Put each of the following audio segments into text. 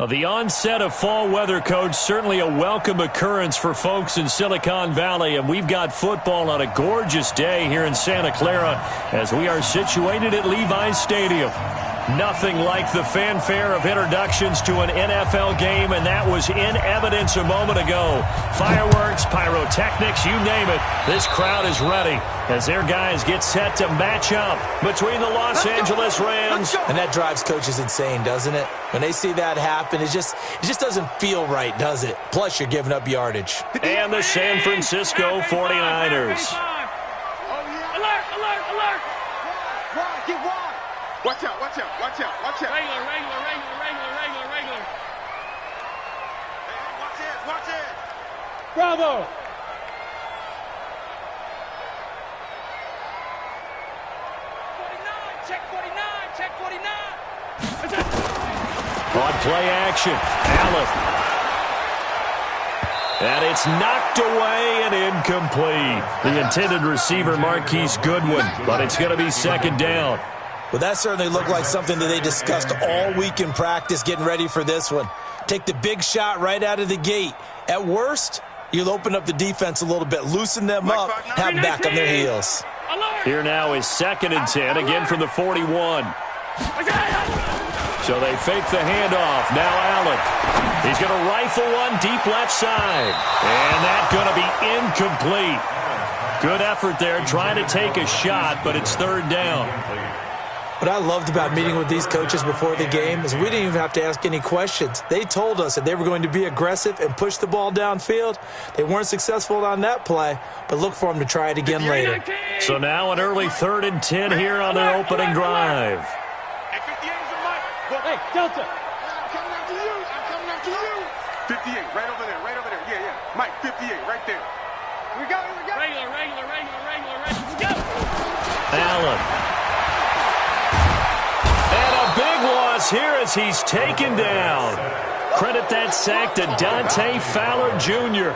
Well, the onset of fall weather, Coach, certainly a welcome occurrence for folks in Silicon Valley, and we've got football on a gorgeous day here in Santa Clara as we are situated at Levi's Stadium. Nothing like the fanfare of introductions to an NFL game, and that was in evidence a moment ago. Fireworks, pyrotechnics, you name it. This crowd is ready as their guys get set to match up between the Los Angeles Rams. And that drives coaches insane, doesn't it? When they see that happen, it just doesn't feel right, does it? Plus, you're giving up yardage. And the San Francisco 49ers. Alert, alert, alert. Get wide. Watch out, watch out, watch out, watch out. Regular. Hey, watch it. Bravo. Check 49. On play action, Allen. And it's knocked away and incomplete. The intended receiver, Marquise Goodwin, but it's going to be second down. Well, that certainly looked like something that they discussed all week in practice getting ready for this one. Take the big shot right out of the gate. At worst, you'll open up the defense a little bit, loosen them up, have them back on their heels. Here now is 2nd and 10, again from the 41. So they fake the handoff. Now Allen. He's going to rifle one deep left side. And that's going to be incomplete. Good effort there, trying to take a shot, but it's 3rd down. What I loved about meeting with these coaches before the game is we didn't even have to ask any questions. They told us that they were going to be aggressive and push the ball downfield. They weren't successful on that play, but look for them to try it again later. So now an early 3rd and 10 here on their opening drive. Hey, Delta. I'm coming after you. 58, right over there. Yeah. Mike, 58, right there. Here we go. Regular. Go. Allen. And a big loss here as he's taken down. Credit that sack to Dante Fowler Jr.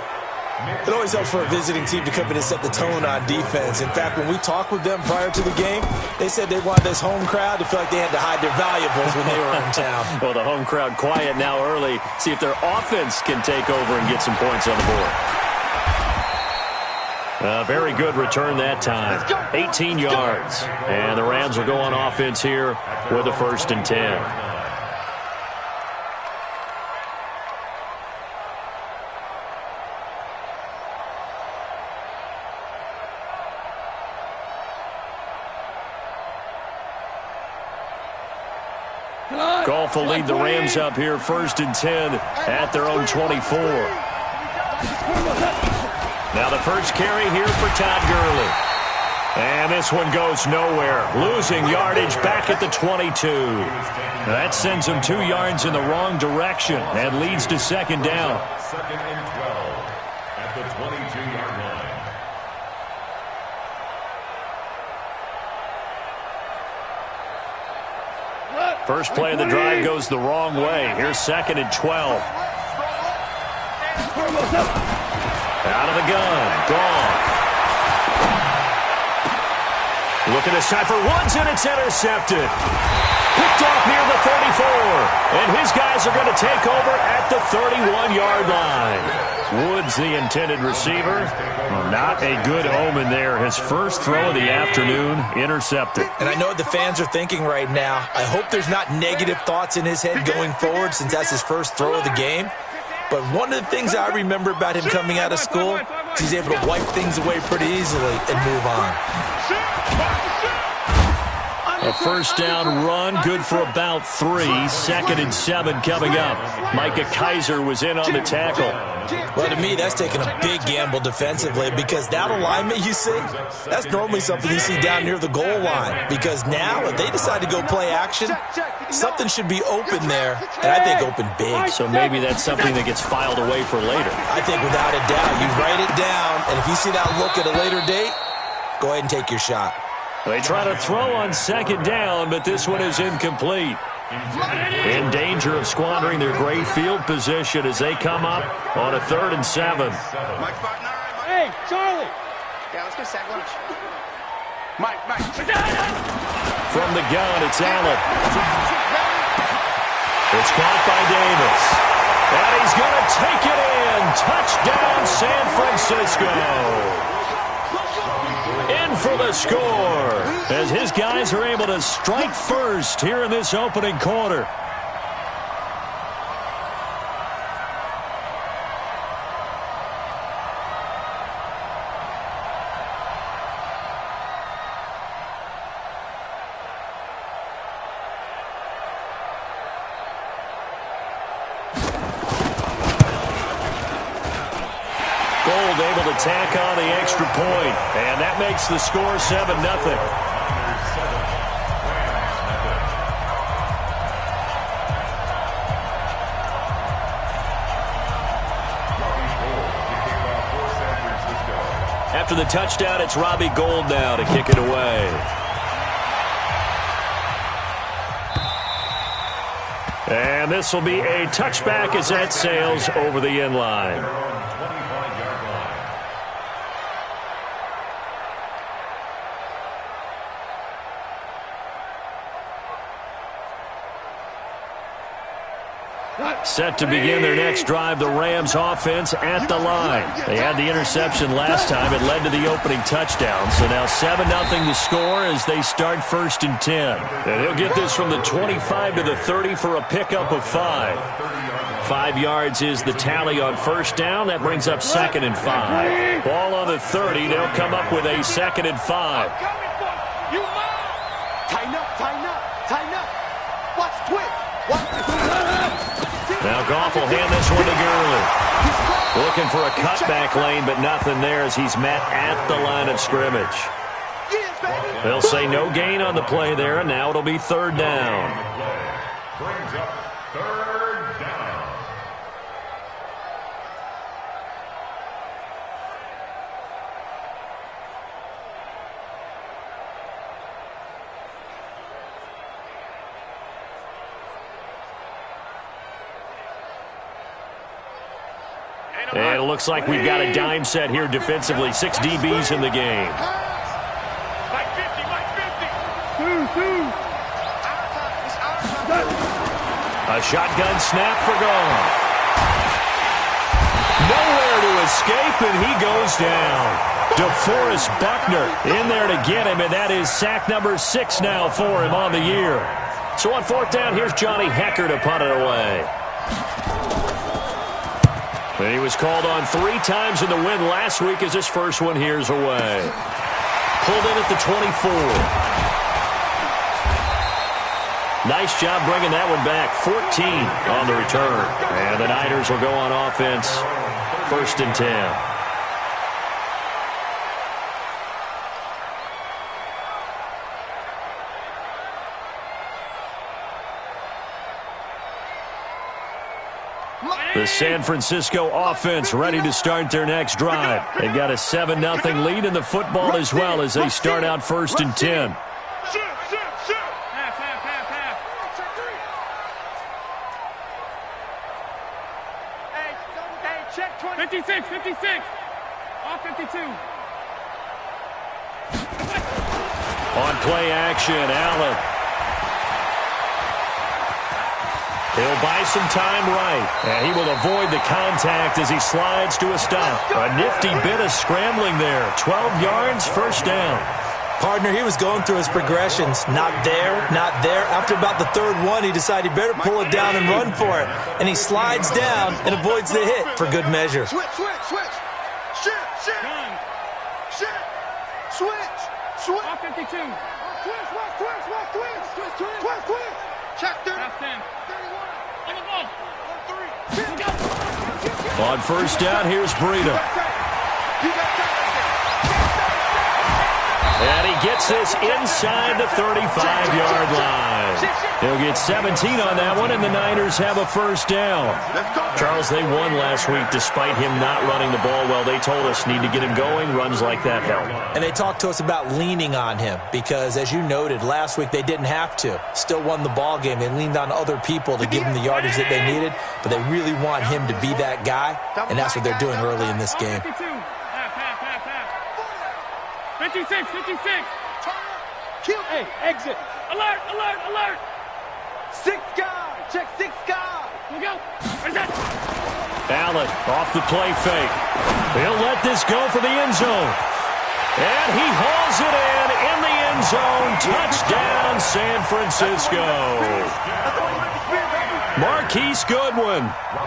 It always helps for a visiting team to come in and set the tone on defense. In fact, when we talked with them prior to the game, they said they wanted this home crowd to feel like they had to hide their valuables when they were in town. Well, the home crowd quiet now early. See if their offense can take over and get some points on the board. Very good return that time. 18 yards. And the Rams will go on offense here with a 1st and 10. Goff will lead the Rams up here, 1st and 10 at their own 24. Now the first carry here for Todd Gurley. And this one goes nowhere. Losing yardage back at the 22. That sends him 2 yards in the wrong direction and leads to 2nd down. 2nd and 12 at the 22-yard line. First play of the drive goes the wrong way. Here's 2nd and 12. Out of the gun. Goff. Looking this time for Woods, and it's intercepted. Picked off near the 34. And his guys are going to take over at the 31-yard line. Woods, the intended receiver. Not a good omen there. His first throw of the afternoon, intercepted. And I know what the fans are thinking right now. I hope there's not negative thoughts in his head going forward since that's his first throw of the game. But one of the things I remember about him coming out of school is he's able to wipe things away pretty easily and move on. A first down run, good for about 3. 2nd and 7 coming up. Micah Kiser was in on the tackle. Well, to me, that's taking a big gamble defensively because that alignment you see, that's normally something you see down near the goal line. Because now, if they decide to go play action, something should be open there, and I think open big. So maybe that's something that gets filed away for later. I think without a doubt, you write it down, and if you see that look at a later date, go ahead and take your shot. They try to throw on 2nd down, but this one is incomplete. In danger of squandering their great field position as they come up on a 3rd and 7. Hey, Charlie. Yeah, let's go sack lunch. Mike. From the gun, it's Allen. It's caught by Davis. And he's going to take it in. Touchdown, San Francisco. In for the score as his guys are able to strike first here in this opening quarter. Able to tack on the extra point, and that makes the score 7-0. After the touchdown, it's Robbie Gould now to kick it away. And this will be a touchback as that sails over the end line. Set to begin their next drive, the Rams offense at the line. They had the interception last time. It led to the opening touchdown. So now 7-0 the score as they start 1st and 10. And he'll get this from the 25 to the 30 for a pickup of 5. 5 yards is the tally on first down. That brings up 2nd and 5. Ball on the 30. They'll come up with a 2nd and 5. Tighten up, tighten up, tighten up. Watch twitch. Now Goff will hand this one to Gurley. Looking for a cutback lane, but nothing there as he's met at the line of scrimmage. They'll say no gain on the play there, and now it'll be 3rd down. Brings up 3rd down. And it looks like we've got a dime set here defensively. 6 DBs in the game. A shotgun snap for Goff. Nowhere to escape, and he goes down. DeForest Buckner in there to get him, and that is sack number 6 now for him on the year. So on 4th down, here's Johnny Hecker to punt it away. And he was called on 3 times in the win last week as his first one here's away. Pulled in at the 24. Nice job bringing that one back. 14 on the return. And the Niners will go on offense. 1st and 10. The San Francisco offense ready to start their next drive. They've got a 7-0 lead in the football as well as they start out 1st and 10. Check 56, 56. Off 52. On play action, Allen. He'll buy some time right, and he will avoid the contact as he slides to a stop. A nifty bit of scrambling there. 12 yards, 1st down. Partner, he was going through his progressions. Not there, not there. After about the 3rd one, he decided he better pull it down and run for it. And he slides down and avoids the hit for good measure. Switch, switch, switch. Shift, shift. Shift. Switch. Switch. Off 52. Twist, watch, twist, watch, twist. Twist, twist. Twist, twist. Check 30. That's 10. 31. On the ball. On 3. On 1st down, here's Breida. And he gets this inside the 35-yard line. He'll get 17 on that one, and the Niners have a 1st down. Charles, they won last week despite him not running the ball well. They told us need to get him going. Runs like that help. And they talked to us about leaning on him because, as you noted, last week they didn't have to. Still won the ball game. They leaned on other people to give them the yardage that they needed, but they really want him to be that guy, and that's what they're doing early in this game. 56, 56. Kill. Hey, exit. Alert, alert, alert. 6 guys. Check 6 guys. Here we go. Allen off the play fake. He'll let this go for the end zone. And he hauls it in the end zone. Touchdown, San Francisco. Marquise Goodwin,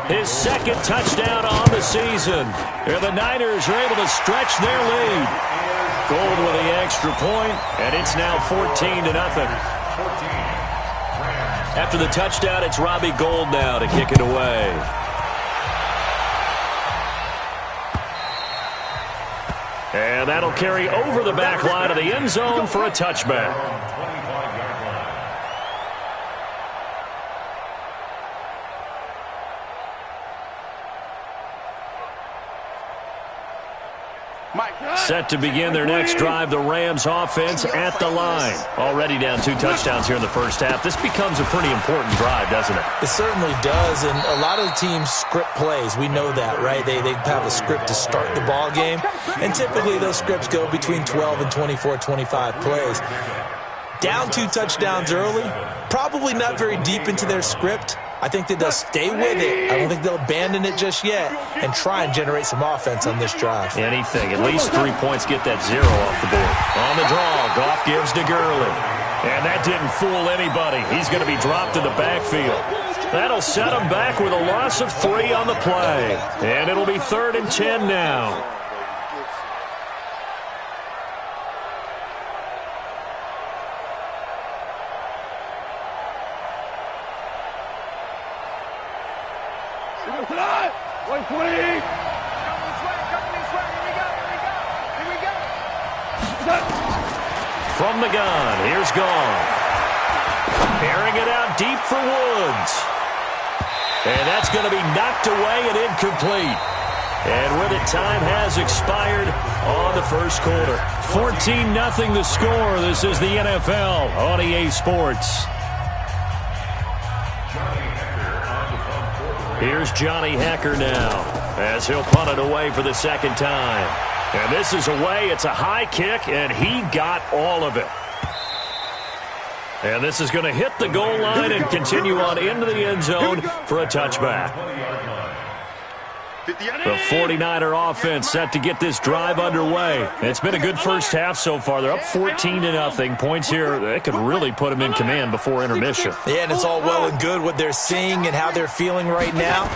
his second touchdown on the season. And the Niners are able to stretch their lead. Gold with the extra point, and it's now 14-0. After the touchdown, it's Robbie Gould now to kick it away. And that'll carry over the back line of the end zone for a touchback. Set to begin their next drive, the Rams offense at the line. Already down 2 touchdowns here in the first half. This becomes a pretty important drive, doesn't it? It certainly does, and a lot of the teams script plays. We know that, right? They have a script to start the ball game, and typically those scripts go between 12 and 24, 25 plays. Down 2 touchdowns early, probably not very deep into their script. I think that they'll stay with it. I don't think they'll abandon it just yet and try and generate some offense on this drive. Anything. At least 3 points get that 0 off the board. On the draw, Goff gives to Gurley. And that didn't fool anybody. He's going to be dropped in the backfield. That'll set him back with a loss of 3 on the play. And it'll be 3rd and 10 now. From the gun, here's Goff. Airing it out deep for Woods. And that's going to be knocked away and incomplete. And with it, time has expired on the first quarter. 14-0 the score. This is the NFL on EA Sports. Here's Johnny Hecker now as he'll punt it away for the second time. And this is away. It's a high kick, and he got all of it. And this is going to hit the goal line and continue on into the end zone for a touchback. The 49er offense set to get this drive underway. It's been a good first half so far. They're up 14-0. Points here, they could really put them in command before intermission. Yeah, and it's all well and good what they're seeing and how they're feeling right now.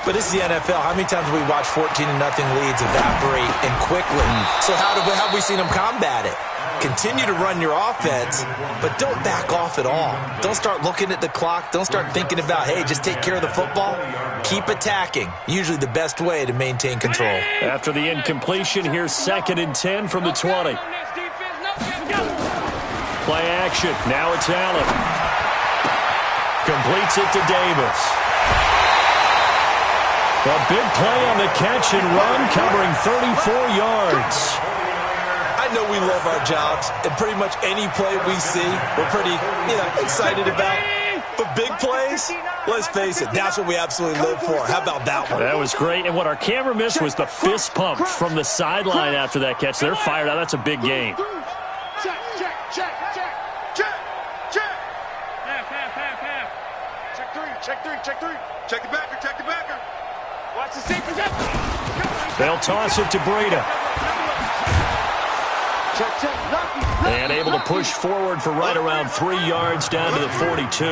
But this is the NFL. How many times have we watched 14-0 leads evaporate and quickly? So how have we seen them combat it? Continue to run your offense, but don't back off at all. Don't start looking at the clock. Don't start thinking about, hey, just take care of the football. Keep attacking. Usually the best way to maintain control. After the incompletion, here's 2nd and 10 from the 20. Play action. Now it's Allen. Completes it to Davis. A big play on the catch and run, covering 34 yards. I know we love our jobs, and pretty much any play we see, we're pretty, excited about. But big plays, let's face it, that's what we absolutely live for. How about that one? That was great, and what our camera missed was the fist pump from the sideline after that catch. They're fired out. That's a big game. Check. Check 3. Check the backer. Watch the safety. They'll toss it to Breida. And able to push forward for right around 3 yards down to the 42.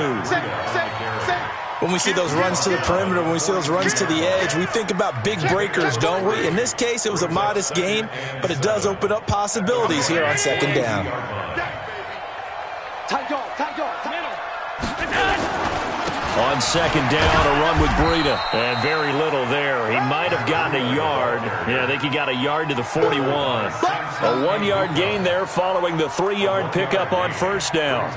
When we see those runs to the perimeter, when we see those runs to the edge, we think about big breakers, don't we? In this case, it was a modest gain, but it does open up possibilities here on 2nd down. On 2nd down, a run with Breida. And very little there. He might have gotten a yard. Yeah, I think he got a yard to the 41. A 1-yard gain there following the 3-yard pickup on 1st down.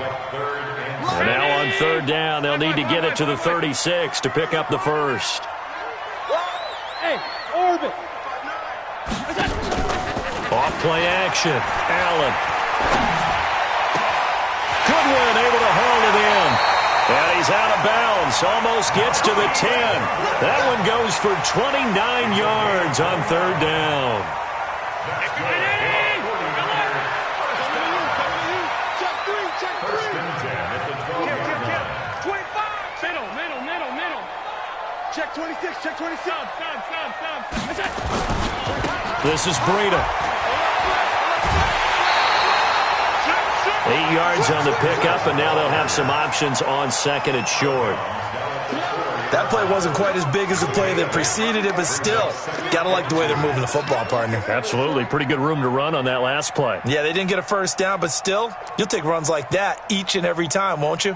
And now on 3rd down, they'll need to get it to the 36 to pick up the first. Off play action. Allen. Goodwin able to haul it in. And he's out of bounds. Almost gets to the 10. That one goes for 29 yards on 3rd down. This is Breida. 8 yards on the pickup, and now they'll have some options on second and short. That play wasn't quite as big as the play that preceded it, but still, got to like the way they're moving the football, partner. Absolutely. Pretty good room to run on that last play. Yeah, they didn't get a first down, but still, you'll take runs like that each and every time, won't you?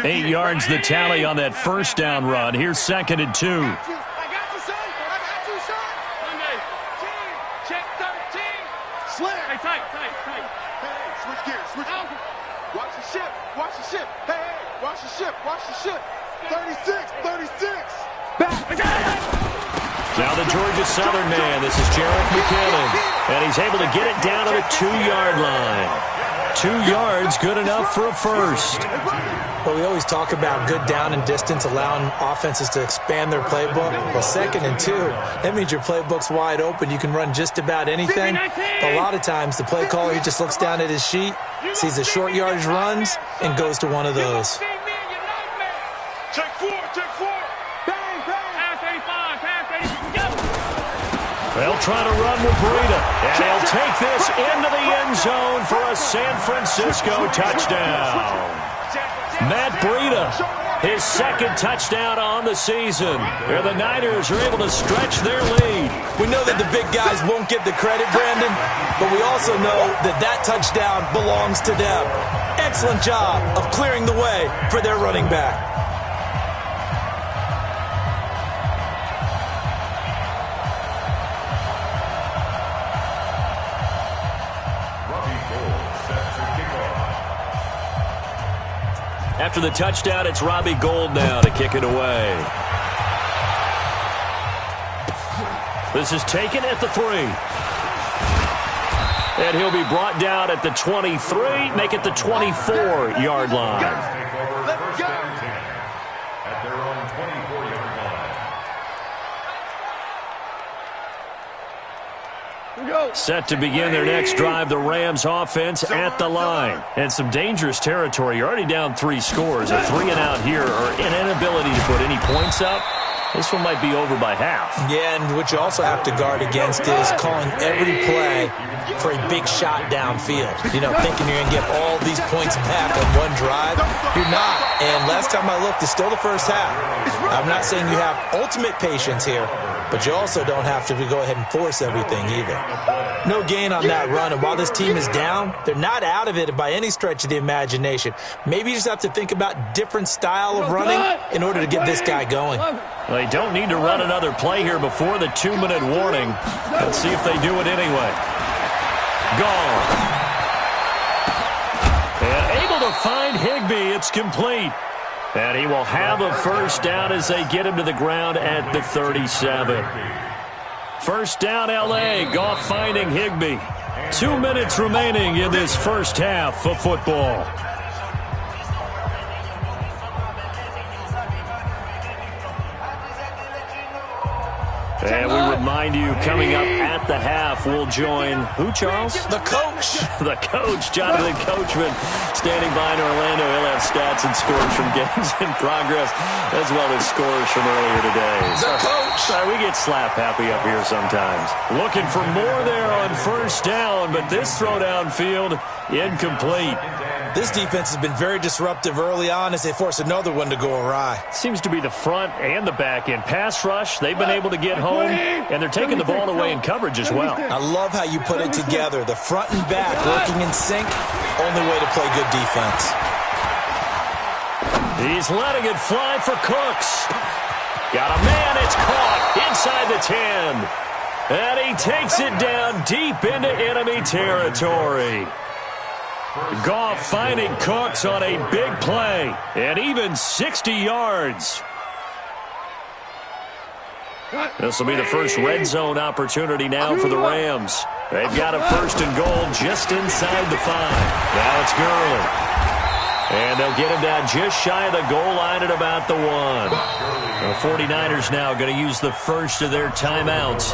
8 yards the tally on that first down run. Here's second and 2. I got you, son. I got you, son. Monday. Check 13. Slam. Hey, tight. Hey, switch gears. Watch the ship. Watch the ship. Hey, watch the ship. Watch the ship. 36. Back. Now the Georgia Southern man. This is Jarek McKinnon. And he's able to get it down to the 2-yard line. 2 yards, good enough for a first. Well, we always talk about good down and distance, allowing offenses to expand their playbook. Well, second and 2, that means your playbook's wide open. You can run just about anything. A lot of times, the play caller, he just looks down at his sheet, sees the short yardage runs, and goes to one of those. Check 4. Bang. Pass 85. Go. They'll try to run with Breida, and they'll take this into the end zone for a San Francisco touchdown. Matt Breida, his second touchdown on the season. Where the Niners are able to stretch their lead. We know that the big guys won't get the credit, Brandon, but we also know that that touchdown belongs to them. Excellent job of clearing the way for their running back. After the touchdown, it's Robbie Gould now to kick it away. This is taken at the 3. And he'll be brought down at the 23, make it the 24-yard line. Let's go. At their own 24-yard line. Set to begin their next drive, the Rams offense at the line. And some dangerous territory. You're already down 3 scores. A 3 and out here, or an inability to put any points up. This one might be over by half. Yeah, and what you also have to guard against is calling every play for a big shot downfield. You know, thinking you're going to get all these points back on one drive. You're not. And last time I looked, it's still the first half. I'm not saying you have ultimate patience here, but you also don't have to go ahead and force everything either. No gain on that run, and while this team is down, they're not out of it by any stretch of the imagination. Maybe you just have to think about different style of running in order to get this guy going. Well, they don't need to run another play here before the 2-minute warning. Let's see if they do it anyway. Gone. And able to find Higbee. It's complete. And he will have a first down as they get him to the ground at the 37. First down, L.A. Goff finding Higbee. 2 minutes remaining in this first half of football. And we remind you, coming up at the half, we'll join who, Charles? The coach. The coach, Jonathan Coachman, standing by in Orlando. He'll have stats and scores from games in progress, as well as scores from earlier today. The coach. Sorry, we get slap happy up here sometimes. Looking for more there on first down, but this throw downfield, incomplete. This defense has been very disruptive early on as they force another one to go awry. Seems to be the front and the back end. Pass rush, they've been able to get home, and they're taking the ball away in coverage as well. I love how you put it together. The front and back working in sync, only way to play good defense. He's letting it fly for Cooks. Got a man, it's caught inside the 10. And he takes it down deep into enemy territory. Goff finding Cooks on a big play, and even 60 yards. This will be the first red zone opportunity now for the Rams. They've got a first and goal just inside the 5. Now it's Gurley. And they'll get him down just shy of the goal line at about the 1. The 49ers now going to use the first of their timeouts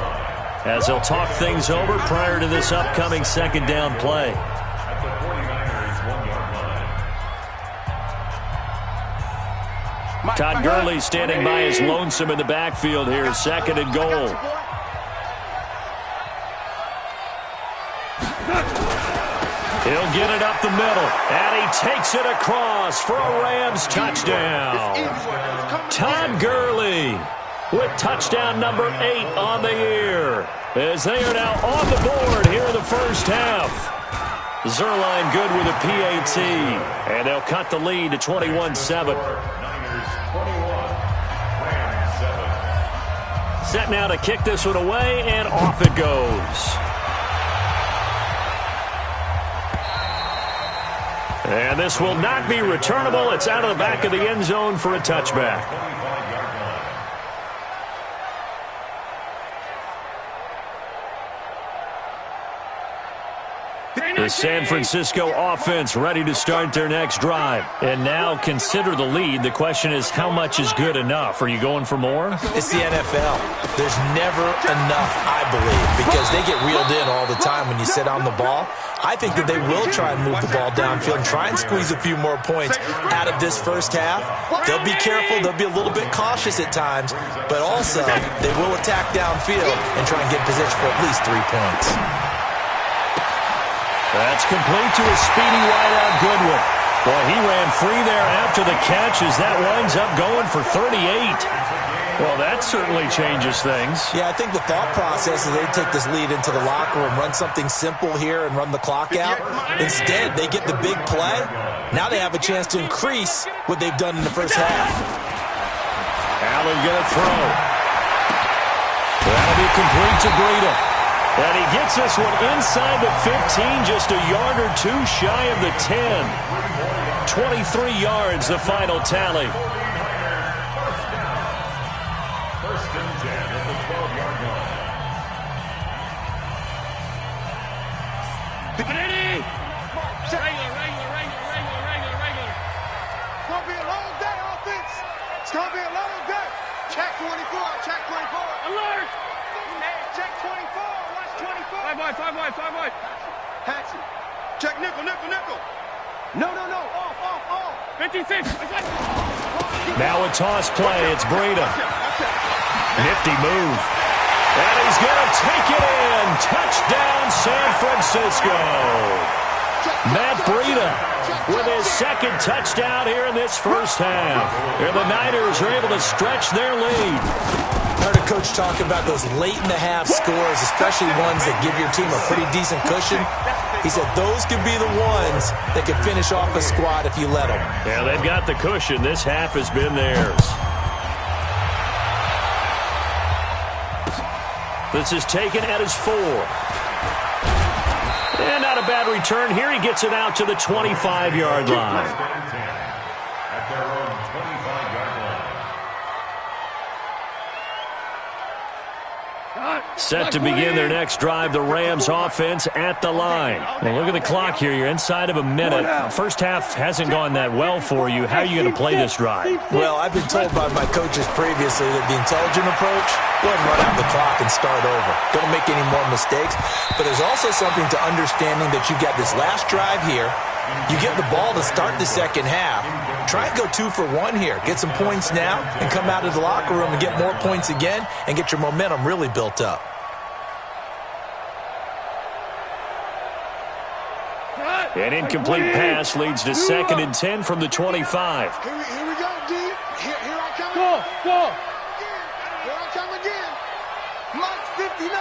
as they'll talk things over prior to this upcoming second down play. Todd Gurley standing by his lonesome in the backfield here. Second and goal. He'll get it up the middle, and he takes it across for a Rams touchdown. Todd Gurley with touchdown number 8 on the year, as they are now on the board here in the first half. Zerline good with a PAT, and they'll cut the lead to 21-7. Set now to kick this one away, and off it goes. And this will not be returnable. It's out of the back of the end zone for a touchback. The San Francisco offense ready to start their next drive. And now consider the lead. The question is, how much is good enough? Are you going for more? It's the NFL. There's never enough, I believe, because they get reeled in all the time when you sit on the ball. I think that they will try and move the ball downfield and try and squeeze a few more points out of this first half. They'll be careful. They'll be a little bit cautious at times, but also they will attack downfield and try and get position for at least 3 points. That's complete to a speedy wideout Goodwin. Well, he ran free there after the catch as that winds up going for 38. Well, that certainly changes things. Yeah, I think the thought process is they take this lead into the locker room, run something simple here and run the clock out. Instead, they get the big play. Now they have a chance to increase what they've done in the first half. Allen gonna throw. That'll be complete to Breida. And he gets this one inside the 15, just a yard or 2 shy of the 10. 23 yards, the final tally. First and 10 at the 12-yard line. Ready? Regular. It's going to be a long day, offense. It's going to be a long day. Check 24. Alert! Hey, check 24. Watch 24. 5 wide. Hatchet. Check nickel. No. Off. 56. Now a toss play. It's Breida. Nifty move. And he's going to take it in. Touchdown, San Francisco. Matt Breida with his second touchdown here in this first half. And the Niners are able to stretch their lead. I heard a coach talk about those late-in-the-half scores, especially ones that give your team a pretty decent cushion. He said those could be the ones that could finish off a squad if you let them. Yeah, they've got the cushion. This half has been theirs. This is taken at his 4. And not a bad return here. He gets it out to the 25-yard line. At their own 25-yard line. Set to begin their next drive, the Rams offense at the line. Well, look at the clock here. You're inside of a minute. First half hasn't gone that well for you. How are you going to play this drive? Well, I've been told by my coaches previously that the intelligent approach, go ahead and run out the clock and start over. Don't make any more mistakes. But there's also something to understanding that you've got this last drive here. You get the ball to start the second half. Try and go 2 for 1 here. Get some points now and come out of the locker room and get more points again and get your momentum really built up. An incomplete pass leads to 2nd and 10 from the 25. Here we go, D. Here I come. Go. Here I come again. Mike 59.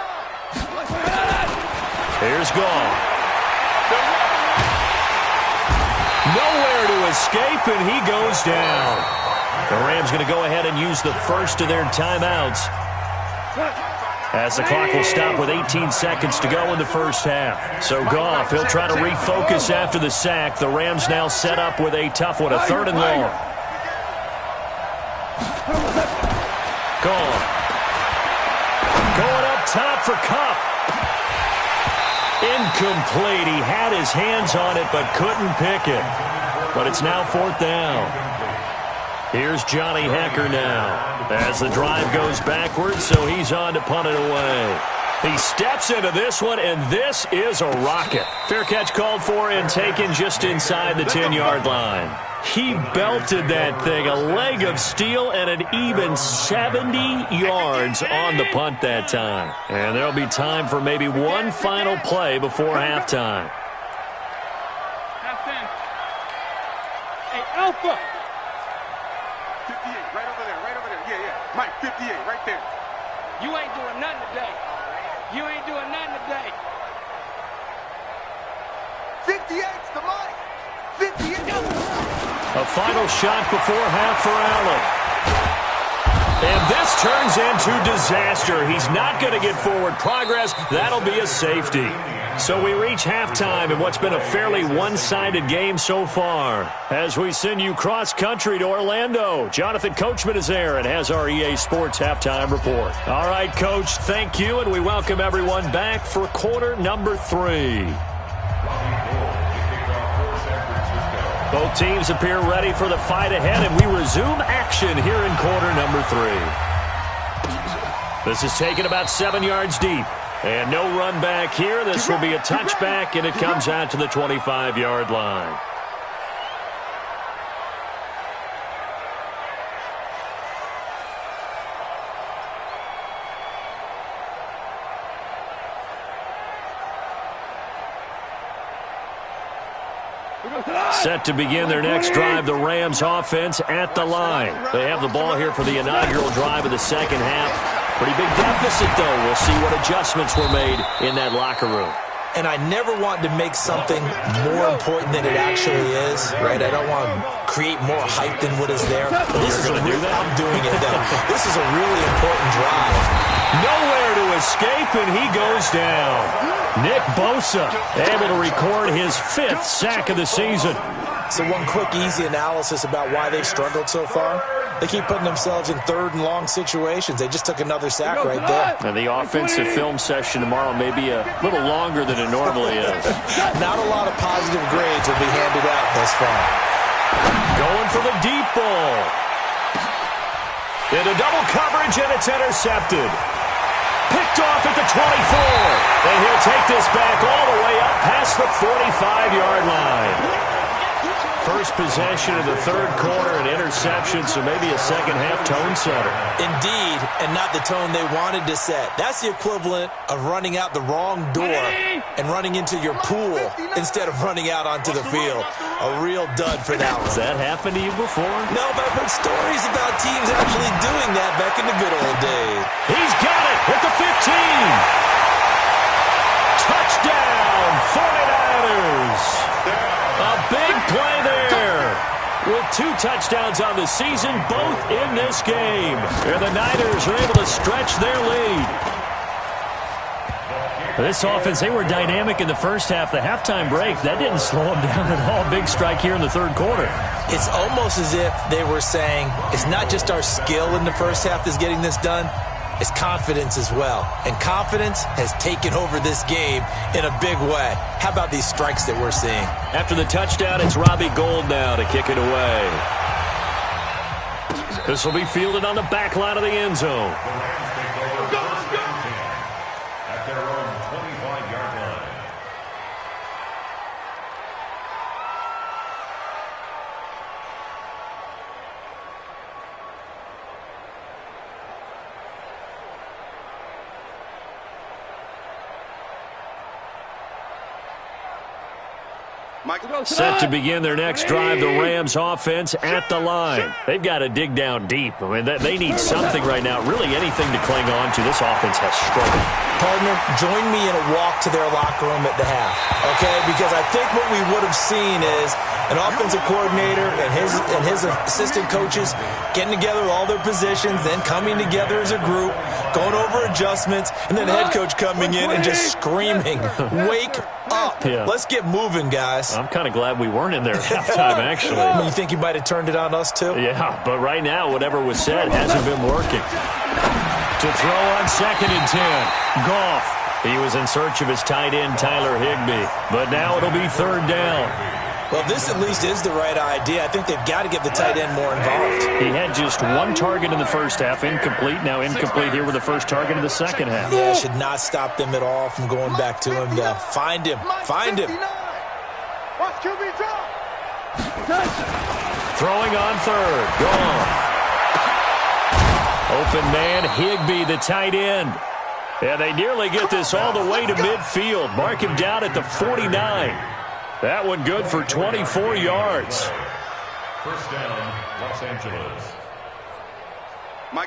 Here's Gall. Nowhere to escape, and he goes down. The Rams going to go ahead and use the first of their timeouts, as the clock will stop with 18 seconds to go in the first half. So Goff, he'll try to refocus after the sack. The Rams now set up with a tough one, a 3rd and long. Goff. Going up top for Kupp. Incomplete. He had his hands on it but couldn't pick it. But it's now 4th down. Here's Johnny Hecker now as the drive goes backwards, so he's on to punt it away. He steps into this one, and this is a rocket. Fair catch called for and taken just inside the 10-yard line. He belted that thing, a leg of steel, and an even 70 yards on the punt that time. And there'll be time for maybe one final play before halftime. Hey, Alpha! 58, right over there, right over there. Yeah, yeah. Mike, 58, right there. You ain't doing nothing today. You ain't doing nothing today. 58's the Mike. 58. A final shot before half for Allen. And this turns into disaster. He's not going to get forward progress. That'll be a safety. So we reach halftime in what's been a fairly one-sided game so far. As we send you cross-country to Orlando, Jonathan Coachman is there and has our EA Sports halftime report. All right, Coach, thank you, and we welcome everyone back for quarter number 3. Both teams appear ready for the fight ahead, and we resume action here in quarter number 3. This is taken about 7 yards deep. And no run back here. This will be a touchback, and it comes out to the 25-yard line. Set to begin their next drive, the Rams offense at the line. They have the ball here for the inaugural drive of the second half. Pretty big deficit, though. We'll see what adjustments were made in that locker room. And I never want to make something more important than it actually is, right? I don't want to create more hype than what is there. But this is I'm doing it, though. This is a really important drive. Nowhere to escape, and he goes down. Nick Bosa able to record his 5th sack of the season. So one quick, easy analysis about why they've struggled so far. They keep putting themselves in third and long situations. They just took another sack right there. And the offensive film session tomorrow may be a little longer than it normally is. Not a lot of positive grades will be handed out thus far. Going for the deep ball. Into double coverage, and it's intercepted. Picked off at the 24. And he'll take this back all the way up past the 45-yard line. First possession of the third quarter, an interception, so maybe a second-half tone setter. Indeed, and not the tone they wanted to set. That's the equivalent of running out the wrong door and running into your pool instead of running out onto the field. A real dud for that one. Has that happened to you before? No, but I've heard stories about teams actually doing that back in the good old days. He's got it at the 15. Touchdown, 49ers. A big play there. With 2 touchdowns on the season, both in this game. And the Niners are able to stretch their lead. This offense, they were dynamic in the first half. The halftime break, that didn't slow them down at all. Big strike here in the third quarter. It's almost as if they were saying, it's not just our skill in the first half that's getting this done. It's confidence as well. And confidence has taken over this game in a big way. How about these strikes that we're seeing? After the touchdown, it's Robbie Gould now to kick it away. This will be fielded on the back line of the end zone. At their own 25-yard line. Set to begin their next drive, the Rams offense at the line. They've got to dig down deep. I mean, they need something right now, really anything to cling on to. This offense has struggled. Partner, join me in a walk to their locker room at the half, okay? Because I think what we would have seen is an offensive coordinator and his assistant coaches getting together all their positions, then coming together as a group, going over adjustments, and then the head coach coming in and just screaming, wake up. Yeah. Let's get moving, guys. I'm kind of glad we weren't in there at halftime, actually. I mean, you think you might have turned it on us, too? Yeah, but right now, whatever was said hasn't been working. To throw on 2nd and 10. Goff. He was in search of his tight end, Tyler Higbee. But now it'll be 3rd down. Well, this at least is the right idea. I think they've got to get the tight end more involved. He had just 1 target in the first half, incomplete. Now incomplete here with the first target of the second half. Yeah, should not stop them at all from going back to him. Find him. Find him. Watch QB drop. Throwing on third. Gone. Open man, Higbee, the tight end. And they nearly get this all the way to midfield. Mark him down at the 49. That one good for 24 yards. First down, Los Angeles.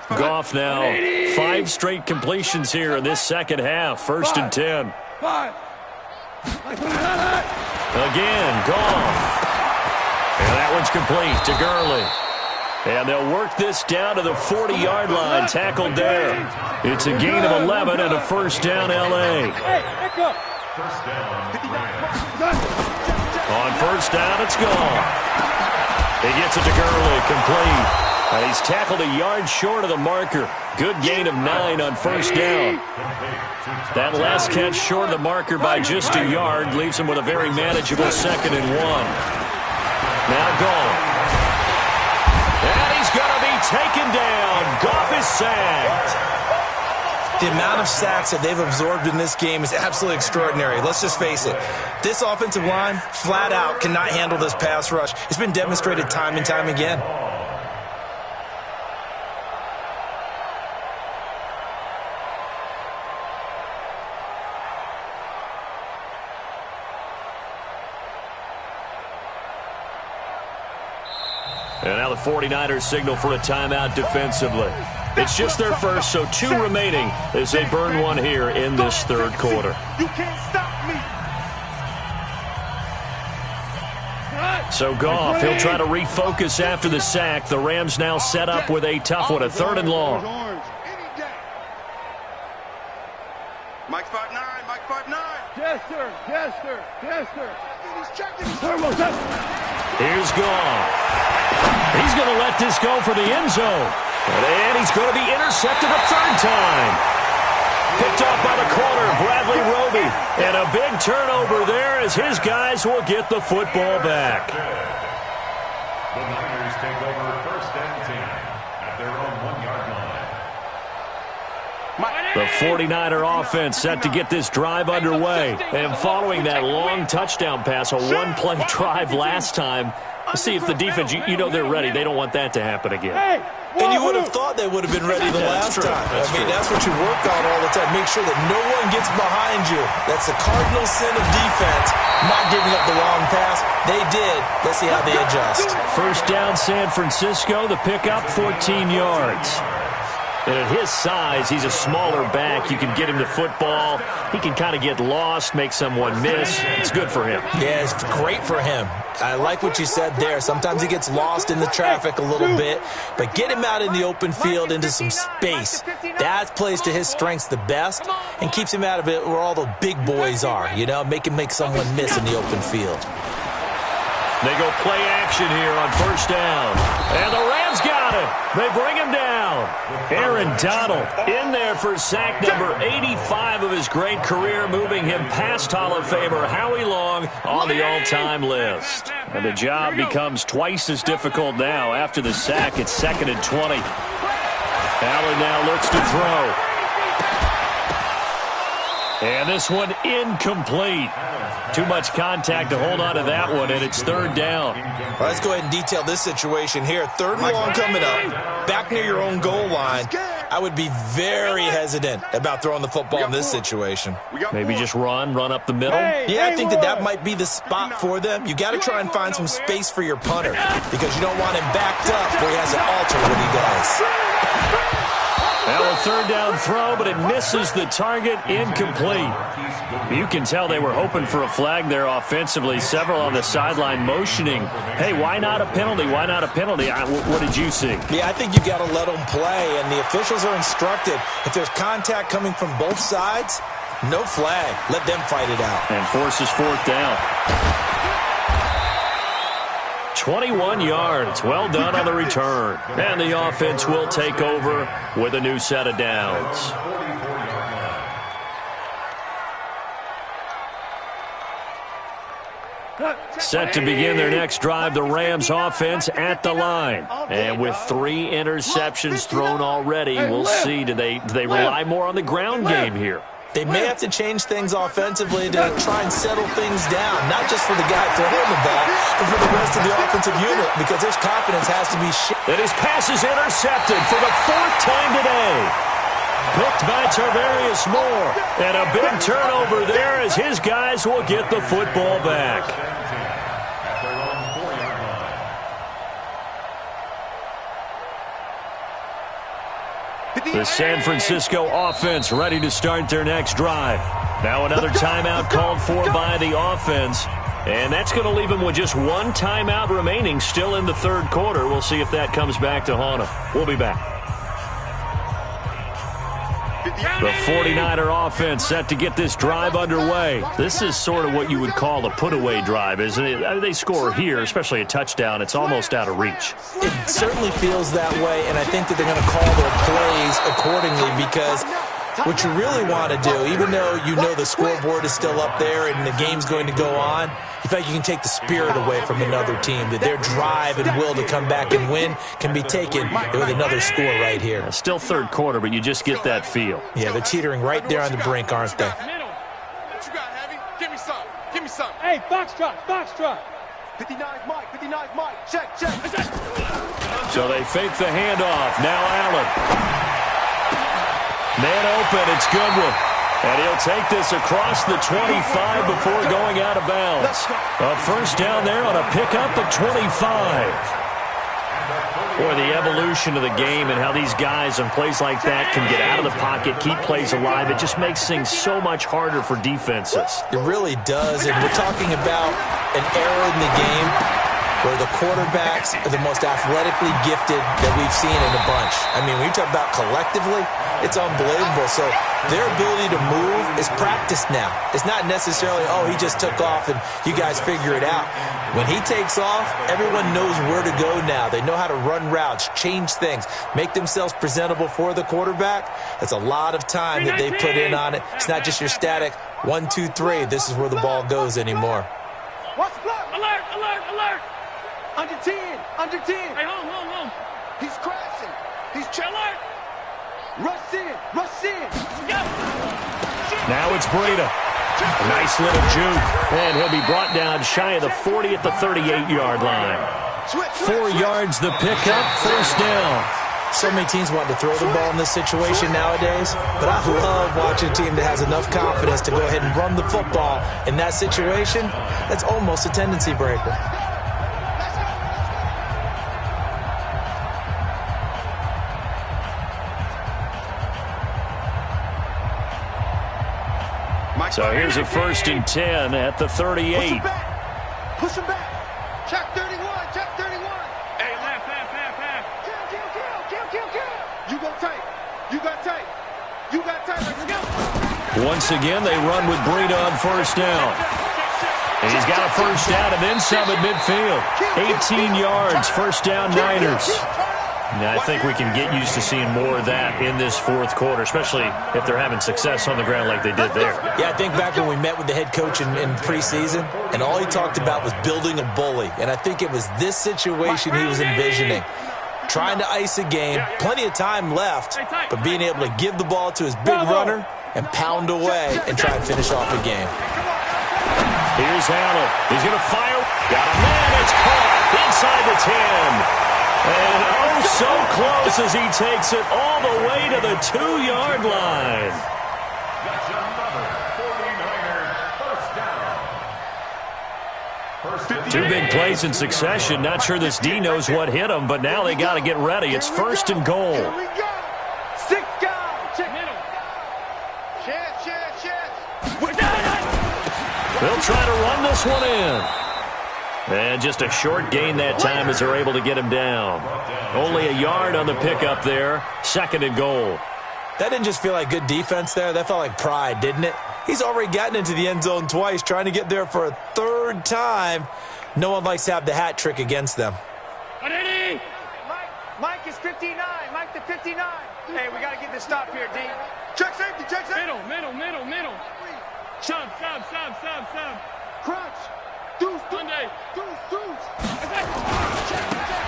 Goff now 5 straight completions here in this second half. 1st and 10. Again, Goff. And that one's complete to Gurley. And they'll work this down to the 40-yard line. Tackled there. It's a gain of 11 and a first down, L.A. First down, On first down, it's gone. He gets it to Gurley, complete. And he's tackled a yard short of the marker. Good gain of 9 on first down. That last catch short of the marker by just a yard leaves him with a very manageable 2nd and 1. Now Goff. And he's going to be taken down. Goff is sacked. The amount of sacks that they've absorbed in this game is absolutely extraordinary. Let's just face it. This offensive line, flat out, cannot handle this pass rush. It's been demonstrated time and time again. And now the 49ers signal for a timeout defensively. It's just their first, so 2 remaining as they burn one here in this third quarter. You can't stop me. So Goff, he'll try to refocus after the sack. The Rams now set up with a tough one, a 3rd and long. Mike 5'9", Mike 5'9". Yes, sir. Yes, sir. Yes, sir. He's checking. Here's Goff. He's going to let this go for the end zone. And he's going to be intercepted a 3rd time. Picked off by the corner, Bradley Roby. And a big turnover there as his guys will get the football back. the Niners take over 1st and 10 at their own 1-yard line. The 49er offense set to get this drive underway. And following that long touchdown pass, a 1-play drive last time, let's see if the defense, you know they're ready. They don't want that to happen again. And you would have thought they would have been ready the last time. That's what you work on all the time. Make sure that no one gets behind you. That's the cardinal sin of defense, not giving up the long pass. They did. Let's see how they adjust. First down, San Francisco. The pickup, 14 yards. And at his size, he's a smaller back. You can get him to football. He can kind of get lost, make someone miss. It's good for him. Yeah, it's great for him. I like what you said there. Sometimes he gets lost in the traffic a little bit, but get him out in the open field into some space. That plays to his strengths the best and keeps him out of it where all the big boys are, you know, make him make someone miss in the open field. They go play action here on first down. And the Rams got it. They bring him down. Aaron Donald in there for sack number 85 of his great career, moving him past Hall of Famer Howie Long on the all-time list. And the job becomes twice as difficult now. After the sack, it's 2nd and 20. Allen now looks to throw. And this one incomplete. Too much contact to hold on to that one, and it's 3rd down. Well, let's go ahead and detail this situation here. 3rd and long coming up, back near your own goal line. I would be very hesitant about throwing the football in this situation. Maybe just run up the middle. Yeah, I think that might be the spot for them. You got to try and find some space for your punter because you don't want him backed up where he has to alter what he does. Well, a 3rd down throw, but it misses the target, incomplete. You can tell they were hoping for a flag there offensively. Several on the sideline motioning. Hey, why not a penalty? Why not a penalty? What did you see? Yeah, I think you got to let them play, and the officials are instructed. If there's contact coming from both sides, no flag. Let them fight it out. And forces 4th down. 21 yards. Well done on the return. And the offense will take over with a new set of downs. Set to begin their next drive, the Rams offense at the line. And with 3 interceptions thrown already, we'll see. Do they rely more on the ground game here? They may have to change things offensively to try and settle things down, not just for the guy throwing the ball, but for the rest of the offensive unit, because their confidence has to be And his pass is intercepted for the 4th time today. Picked by Tarvarius Moore. And a big turnover there as his guys will get the football back. The San Francisco offense ready to start their next drive. Now another timeout called for by the offense. And that's going to leave them with just one timeout remaining still in the 3rd quarter. We'll see if that comes back to haunt them. We'll be back. The 49er offense set to get this drive underway. This is sort of what you would call a put-away drive, isn't it? They score here, especially a touchdown. It's almost out of reach. It certainly feels that way, and I think that they're going to call their plays accordingly because what you really want to do, even though you know the scoreboard is still up there and the game's going to go on, in fact, you can take the spirit away from another team, that their drive and will to come back and win can be taken with another score right here. Still 3rd quarter, but you just get that feel. Yeah, they're teetering right there on the brink, aren't they? What you got, Heavy? Give me some. Give me some. Hey, box truck, box truck. 59 Mike, 59 Mike. Check, check. So they fake the handoff. Now Allen. Man open. It's Goodwin. And he'll take this across the 25 before going out of bounds. A first down there on a pickup at 25. Boy, the evolution of the game and how these guys on plays like that can get out of the pocket, keep plays alive, it just makes things so much harder for defenses. It really does, and we're talking about an era in the game where the quarterbacks are the most athletically gifted that we've seen in a bunch. I mean, when you talk about collectively, it's unbelievable. So their ability to move is practiced now. It's not necessarily, oh, he just took off and you guys figure it out. When he takes off, everyone knows where to go now. They know how to run routes, change things, make themselves presentable for the quarterback. That's a lot of time that they put in on it. It's not just your static 1, 2, 3. This is where the ball goes anymore. Watch block. Alert, alert, alert. Under 10, under 10. Hey, home. He's crashing. He's alert. Rush in, rush in. Now it's Breida. A nice little juke. And he'll be brought down shy of the 40 at the 38-yard line. 4 yards the pickup, first down. So many teams want to throw the ball in this situation nowadays, but I love watching a team that has enough confidence to go ahead and run the football. In that situation, that's almost a tendency breaker. So here's a 1st and 10 at the 38. Push him back. Check 31, check 31. Hey, pass. Kill. You go tight. You got tight. You got tight. Let's go. Once again, they run with Breida on first down. And he's got a first down and then some at midfield. 18 yards, first down Niners. Now, I think we can get used to seeing more of that in this 4th quarter, especially if they're having success on the ground like they did there. Yeah, I think back when we met with the head coach in preseason, and all he talked about was building a bully. And I think it was this situation he was envisioning. Trying to ice a game, plenty of time left, but being able to give the ball to his big runner and pound away and try and finish off the game. Here's Allen. He's going to fire. Got a man. It's caught inside the 10. And oh, so close as he takes it all the way to the 2-yard line. That's another 49er first down. 2 big plays in succession. Not sure this D knows what hit him, but now they got to get ready. It's 1st and goal. Here we go. 6 guys. Check middle. Chance. They'll try to run this one in. And just a short gain that time as they're able to get him down. Only a yard on the pickup there. 2nd and goal. That didn't just feel like good defense there. That felt like pride, didn't it? He's already gotten into the end zone twice, trying to get there for a 3rd time. No one likes to have the hat trick against them. Mike is 59. Mike the 59. Hey, we got to get this stop here, D. Check safety. Middle. Sub. Crunch. Deuce.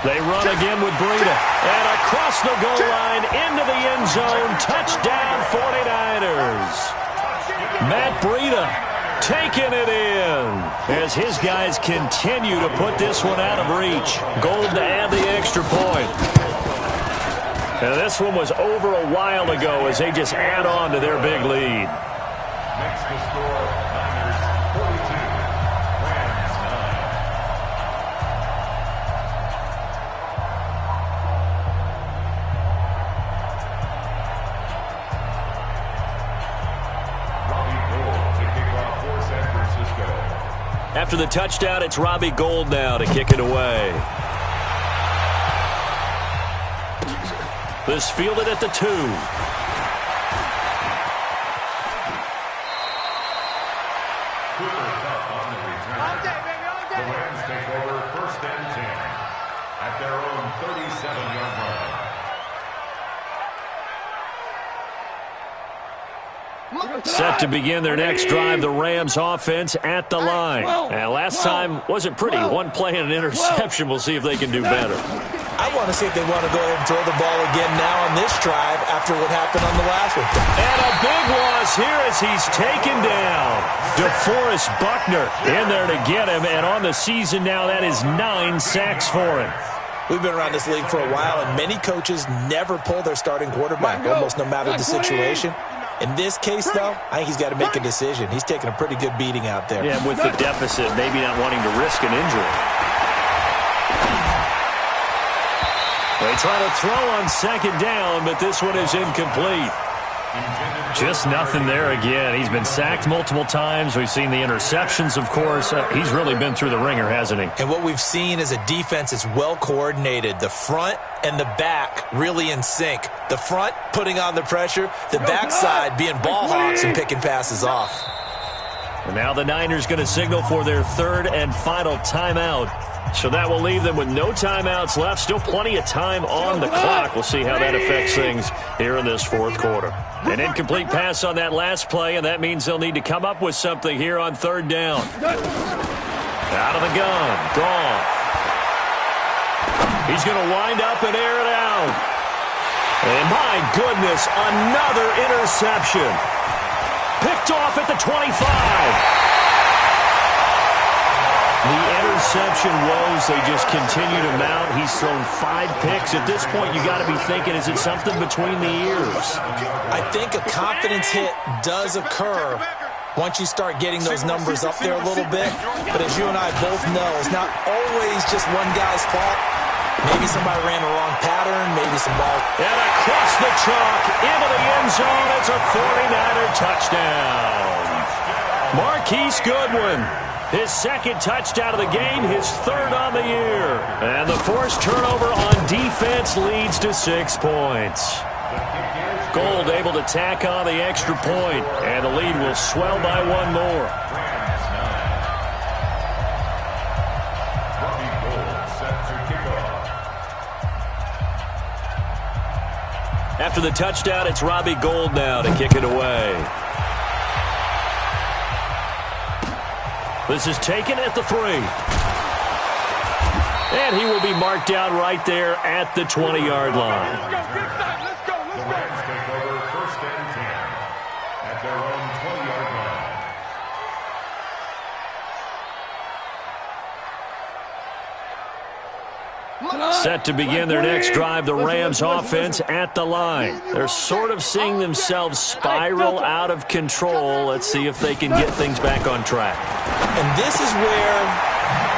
They run again with Breida. And across the goal line into the end zone. Touchdown 49ers. Matt Breida taking it in as his guys continue to put this one out of reach. Gold to add the extra point. And this one was over a while ago as they just add on to their big lead. Makes the score Niners 42, Rams 9. Robbie Gould to kick off for San Francisco. After the touchdown, it's Robbie Gould now to kick it away. This fielded at the 2. The Rams take over 1st and 10 at their own 37-yard line. Set to begin their next drive, the Rams offense at the line. And last time wasn't pretty. One play and an interception. We'll see if they can do better. I want to see if they want to go ahead and throw the ball again now on this drive after what happened on the last one. And a big loss here as he's taken down. DeForest Buckner in there to get him. And on the season now, that is 9 sacks for him. We've been around this league for a while, and many coaches never pull their starting quarterback, almost no matter the situation. In this case, though, I think he's got to make a decision. He's taking a pretty good beating out there. Yeah, with the deficit, maybe not wanting to risk an injury. They try to throw on 2nd down, but this one is incomplete. Just nothing there again. He's been sacked multiple times. We've seen the interceptions, of course. He's really been through the ringer, hasn't he? And what we've seen is a defense that's well coordinated. The front and the back really in sync. The front putting on the pressure, the backside being ball hawks and picking passes off. And now the Niners going to signal for their 3rd and final timeout. So that will leave them with no timeouts left. Still plenty of time on the clock. We'll see how that affects things here in this 4th quarter. An incomplete pass on that last play, and that means they'll need to come up with something here on 3rd down. Out of the gun, Goff. He's going to wind up and air it out. And my goodness, another interception. Picked off at the 25. The interception woes, they just continue to mount. He's thrown 5 picks. At this point, you got to be thinking, is it something between the ears? I think a confidence hit does occur once you start getting those numbers up there a little bit. But as you and I both know, it's not always just one guy's fault. Maybe somebody ran the wrong pattern, maybe some ball. And across the chalk, into the end zone, it's a 49er touchdown. Marquise Goodwin. His 2nd touchdown of the game, his 3rd on the year. And the forced turnover on defense leads to 6 points. Gould able to tack on the extra point, and the lead will swell by 1 more. Robbie Gould set to kick off. After the touchdown, it's Robbie Gould now to kick it away. This is taken at the 3. And he will be marked down right there at the 20-yard line. The Rams take over 1st and 10 at their own 20-yard line. Set to begin their next drive, the Rams offense at the line. They're sort of seeing themselves spiral out of control. Let's see if they can get things back on track. And this is where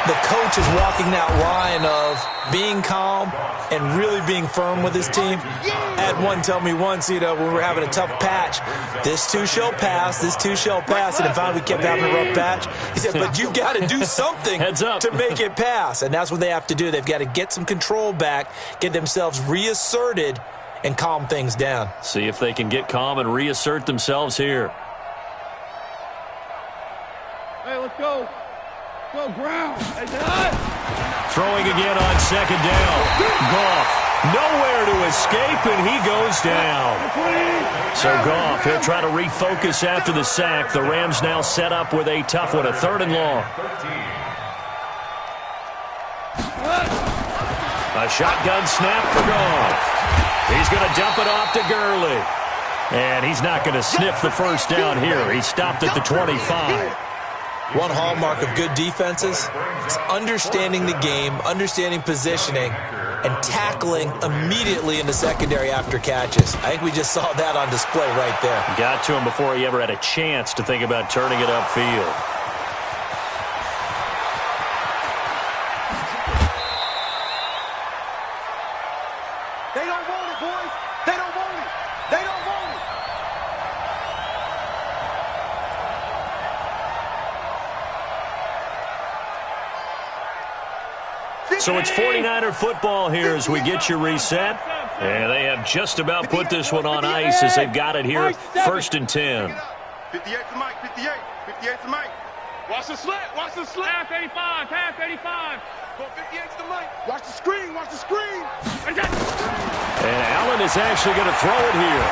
the coach is walking that line of being calm and really being firm with his team. I had one tell me once, when we were having a tough patch, this too shall pass, this too shall pass. And finally we kept having a rough patch. He said, but you got to do something Heads up. to make it pass. And that's what they have to do. They've got to get some control back, get themselves reasserted, and calm things down. See if they can get calm and reassert themselves here. Hey, let's go. Go ground. Hey, Throwing again on 2nd down. Goff nowhere to escape, and he goes down. So Goff, he'll try to refocus after the sack. The Rams now set up with a tough one, a 3rd and long. A shotgun snap for Goff. He's going to dump it off to Gurley. And he's not going to sniff the first down here. He stopped at the 25. One hallmark of good defenses is understanding the game, understanding positioning, and tackling immediately in the secondary after catches. I think we just saw that on display right there. Got to him before he ever had a chance to think about turning it upfield. They don't want it, boys. They don't want it. They don't want it. So it's 49er football here as we get you reset. And they have just about put this one on ice as they've got it here, 1st and 10. 58 to Mike, 58. 58 to Mike. Watch the slant, watch the slant. Half 85, half 85. Go 58 to Mike. Watch the screen, watch the screen. And Allen is actually going to throw it here.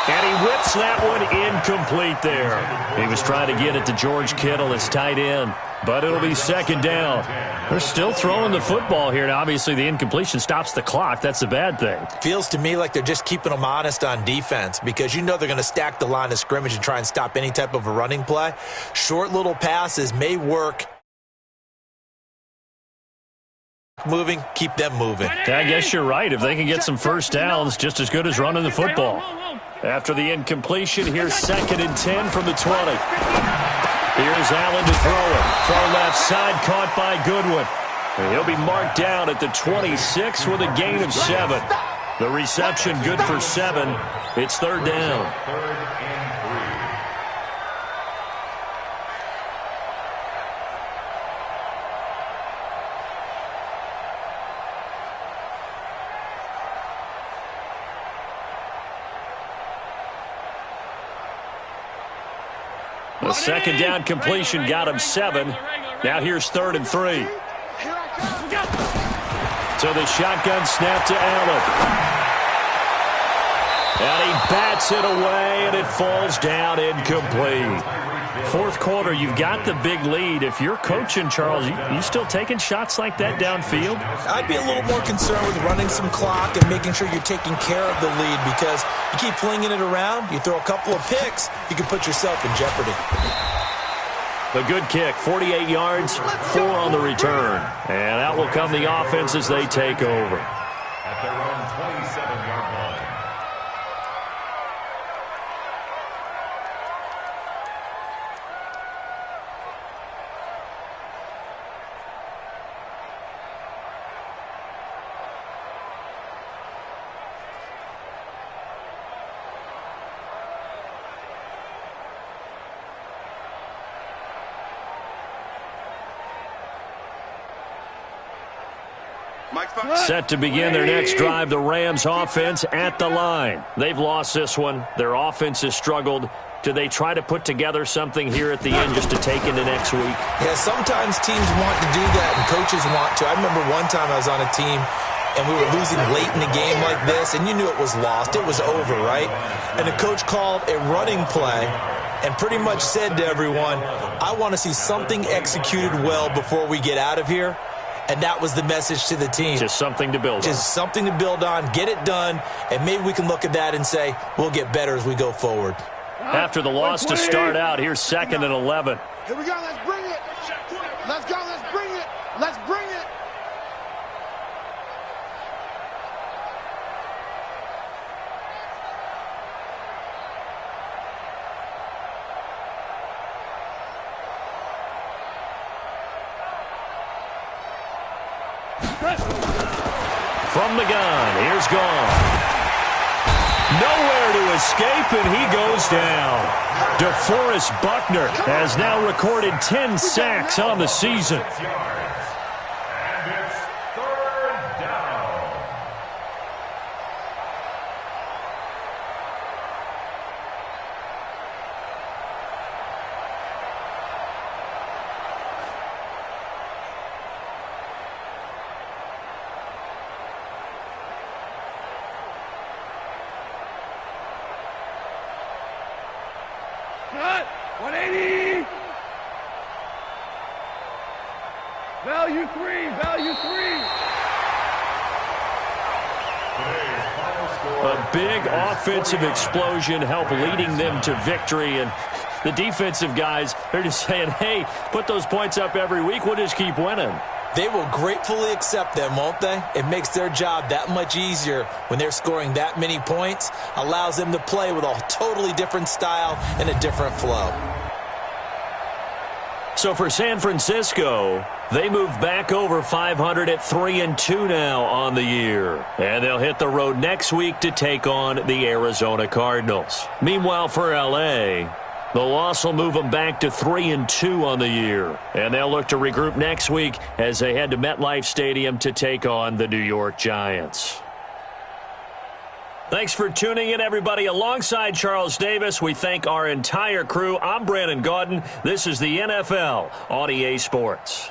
And he whips that one incomplete there. He was trying to get it to George Kittle, his tight end. But it'll be 2nd down. They're still throwing the football here. Now, obviously, the incompletion stops the clock. That's a bad thing. Feels to me like they're just keeping them honest on defense because you know they're going to stack the line of scrimmage and try and stop any type of a running play. Short little passes may work. Moving, keep them moving. I guess you're right. If they can get some first downs, just as good as running the football. After the incompletion, here's 2nd and 10 from the 20. Here's Allen to throw it. Throw left side, caught by Goodwin. And he'll be marked down at the 26 with a gain of 7. The reception good for 7. It's 3rd down. The 2nd down completion got him 7. Now here's 3rd and 3. So the shotgun snap to Allen. And he bats it away, and it falls down incomplete. 4th quarter, you've got the big lead. If you're coaching, Charles, you still taking shots like that downfield? I'd be a little more concerned with running some clock and making sure you're taking care of the lead because you keep flinging it around, you throw a couple of picks, you can put yourself in jeopardy. A good kick, 48 yards, 4 on the return. And out will come the offense as they take over. At their own 27-yard line. Set to begin their next drive, the Rams offense at the line. They've lost this one. Their offense has struggled. Do they try to put together something here at the end just to take into next week? Yeah, sometimes teams want to do that and coaches want to. I remember one time I was on a team and we were losing late in the game like this, and you knew it was lost. It was over, right? And the coach called a running play and pretty much said to everyone, I want to see something executed well before we get out of here. And that was the message to the team. Just something to build on. Just something to build on, get it done, and maybe we can look at that and say, we'll get better as we go forward. After the loss to start out, here's 2nd and 11. Here we go, let's bring it. Let's go, let's bring it. Let's bring it. From the gun, here's Gone. Nowhere to escape, and he goes down. DeForest Buckner has now recorded 10 sacks on the season. And it's 3rd down. Cut! 180! Value 3! Value 3! Today's final score A big offensive explosion helped leading them to victory, and the defensive guys, they're just saying, hey, put those points up every week, we'll just keep winning. They will gratefully accept them, won't they? It makes their job that much easier when they're scoring that many points, allows them to play with a totally different style and a different flow. So for San Francisco, they move back over 500 at 3-2 now on the year. And they'll hit the road next week to take on the Arizona Cardinals. Meanwhile, for L.A., the loss will move them back to 3-2 on the year. And they'll look to regroup next week as they head to MetLife Stadium to take on the New York Giants. Thanks for tuning in, everybody. Alongside Charles Davis, we thank our entire crew. I'm Brandon Gaudin. This is the NFL on EA Sports.